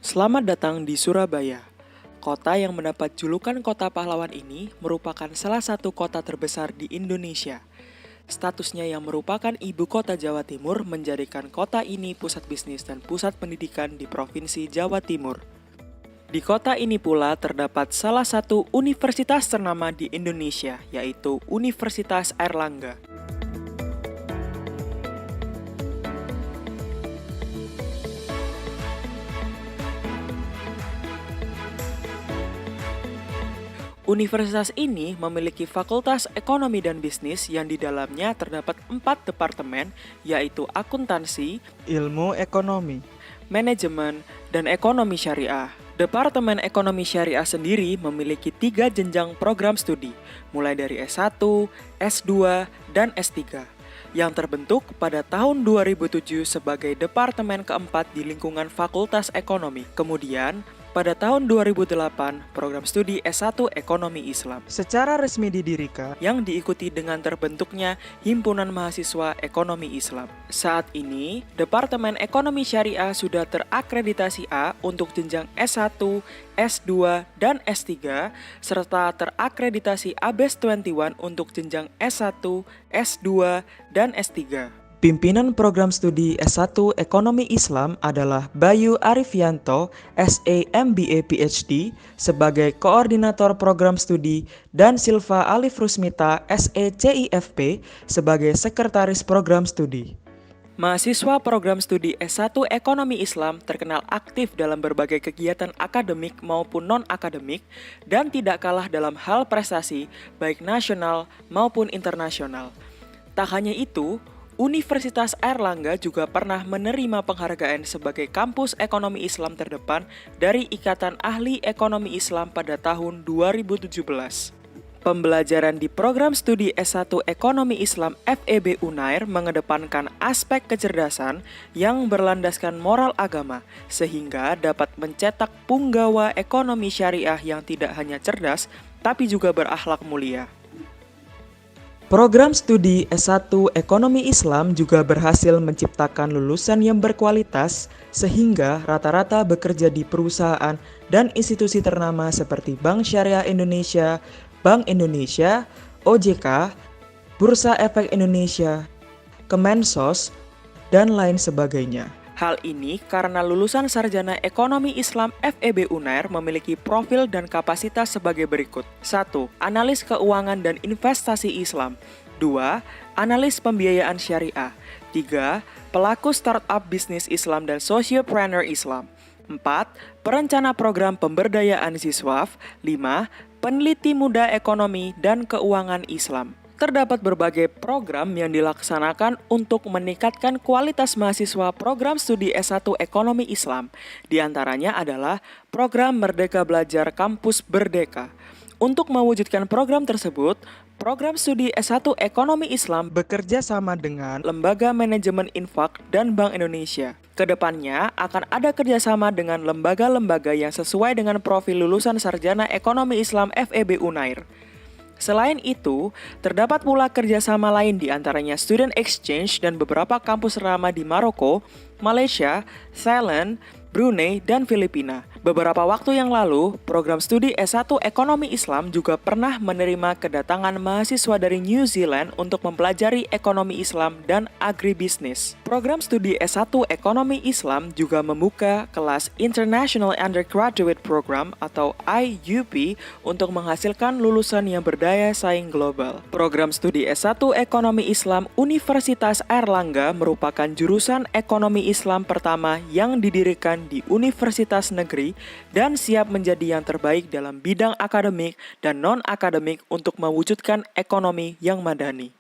Selamat datang di Surabaya. Kota yang mendapat julukan Kota Pahlawan ini merupakan salah satu kota terbesar di Indonesia. Statusnya yang merupakan ibu kota Jawa Timur menjadikan kota ini pusat bisnis dan pusat pendidikan di Provinsi Jawa Timur. Di kota ini pula terdapat salah satu universitas ternama di Indonesia, yaitu Universitas Airlangga. Universitas ini memiliki Fakultas Ekonomi dan Bisnis yang di dalamnya terdapat 4 departemen, yaitu akuntansi, Ilmu ekonomi. manajemen, dan ekonomi syariah. Departemen Ekonomi Syariah sendiri memiliki 3 jenjang program studi, mulai dari S1, S2, dan S3, yang terbentuk pada tahun 2007 sebagai departemen keempat di lingkungan Fakultas Ekonomi. Kemudian, pada tahun 2008, program studi S1 Ekonomi Islam Secara resmi didirikan, yang diikuti dengan terbentuknya Himpunan Mahasiswa Ekonomi Islam. Saat ini, Departemen Ekonomi Syariah sudah terakreditasi A untuk jenjang S1, S2, dan S3, serta terakreditasi ABES 21 untuk jenjang S1, S2, dan S3. pimpinan program studi S1 Ekonomi Islam adalah Bayu Arifianto, SA MBA PhD, sebagai koordinator program studi, dan Silva Alif Rusmita, SA CIFP, sebagai sekretaris program studi. Mahasiswa program studi S1 Ekonomi Islam terkenal aktif dalam berbagai kegiatan akademik maupun non-akademik dan tidak kalah dalam hal prestasi baik nasional maupun internasional. Tak hanya itu, Universitas Airlangga juga pernah menerima penghargaan sebagai kampus ekonomi Islam terdepan dari Ikatan Ahli Ekonomi Islam pada tahun 2017. Pembelajaran di program studi S1 Ekonomi Islam FEB Unair mengedepankan aspek kecerdasan yang berlandaskan moral agama, sehingga dapat mencetak punggawa ekonomi syariah yang tidak hanya cerdas, tapi juga berakhlak mulia. Program studi S1 Ekonomi Islam juga berhasil menciptakan lulusan yang berkualitas sehingga rata-rata bekerja di perusahaan dan institusi ternama seperti Bank Syariah Indonesia, Bank Indonesia, OJK, Bursa Efek Indonesia, Kemensos, dan lain sebagainya. Hal ini karena lulusan sarjana ekonomi Islam FEB Unair memiliki profil dan kapasitas sebagai berikut. 1. Analis keuangan dan investasi Islam. 2. Analis pembiayaan syariah. 3. Pelaku startup bisnis Islam dan sociopreneur Islam. 4. Perencana program pemberdayaan siswaf. 5. Peneliti muda ekonomi dan keuangan Islam. Terdapat berbagai program yang dilaksanakan untuk meningkatkan kualitas mahasiswa program studi S1 Ekonomi Islam. Di antaranya adalah program Merdeka Belajar Kampus Berdeka. Untuk mewujudkan program tersebut, program studi S1 Ekonomi Islam Bekerja sama dengan Lembaga Manajemen Infak dan Bank Indonesia. Kedepannya akan ada kerjasama dengan lembaga-lembaga yang sesuai dengan profil lulusan sarjana ekonomi Islam FEB Unair. Selain itu, terdapat pula kerjasama lain di antaranya student exchange dan beberapa kampus ternama di Maroko, Malaysia, Thailand, Brunei, dan Filipina. Beberapa waktu yang lalu, program studi S1 Ekonomi Islam juga pernah menerima kedatangan mahasiswa dari New Zealand untuk mempelajari ekonomi Islam dan agribisnis. Program studi S1 Ekonomi Islam juga membuka kelas International Undergraduate Program atau IUP untuk menghasilkan lulusan yang berdaya saing global. Program studi S1 Ekonomi Islam Universitas Airlangga merupakan jurusan ekonomi Islam pertama yang didirikan di Universitas Negeri dan siap menjadi yang terbaik dalam bidang akademik dan non-akademik untuk mewujudkan ekonomi yang madani.